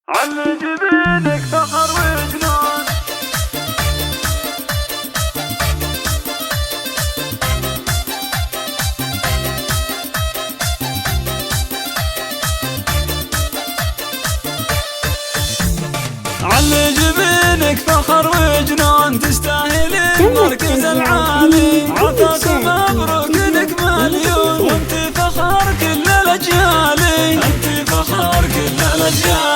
على جبينك فخر وجنون. على جبينك فخر وجنون، تستاهل المركز العالي. عطاك مبروك لك مليون، وانت فخر كل الاجيال، انت فخر كل الاجيال.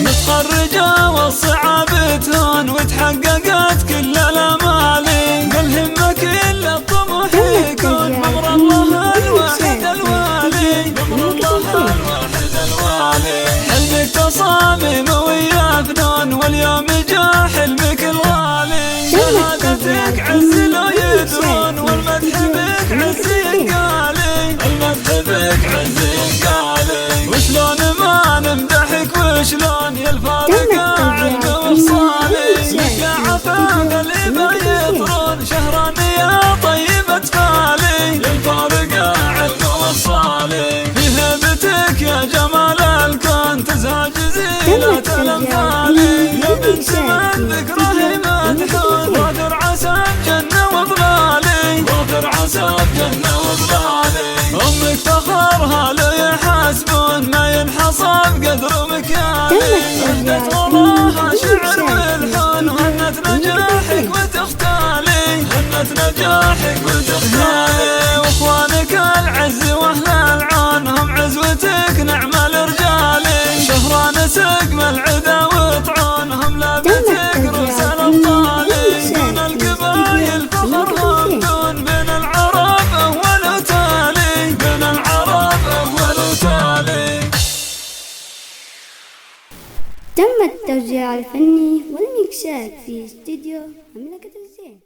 متخرجة والصعاب تهون، وتحققت كل الامال. بالهمة كل الطموح يكون، بامر الله الواحد الوالي، بامر الله الواحد الوالي. حلمك تصاميم ويا فنون، واليوم جاء حلمك الغالي. شهادتك عز لو يدرون، والمدح بك عز ينقالي، المدح بك عز ينقالي. وشلون ما نمدحك وشلون يا الفارق علم وخصالي. يا عفاف اللي ما يطرون، شهران يا طيبة فالي، يا الفارق علم وخصالي. في هيبتك يا جمال الكون، تزهج زينة الأمثال. يا بنت من ذكره مدحون، ظافر عسى بجنة وظلالي، ظافر عسى بجنة وظلالي. أمك فخرها لو يحاسبون، ما ينحصى بقدر مكيالي. أهدت وراها شعر والحون، وهنت نجاحك وتختالي، هنت نجاحك وتختالي. واخوانك العز واهل العون، هم عزوتك نعم الرجال. شهران سقم العدا وطعون، هم لابتك رؤوس الابطال. من القبايل فخرهم دون، بين العرب اول وتالي، بين العرب اول وتالي. تم التوزيع الفني والميكسات في استديو مملكة الزين.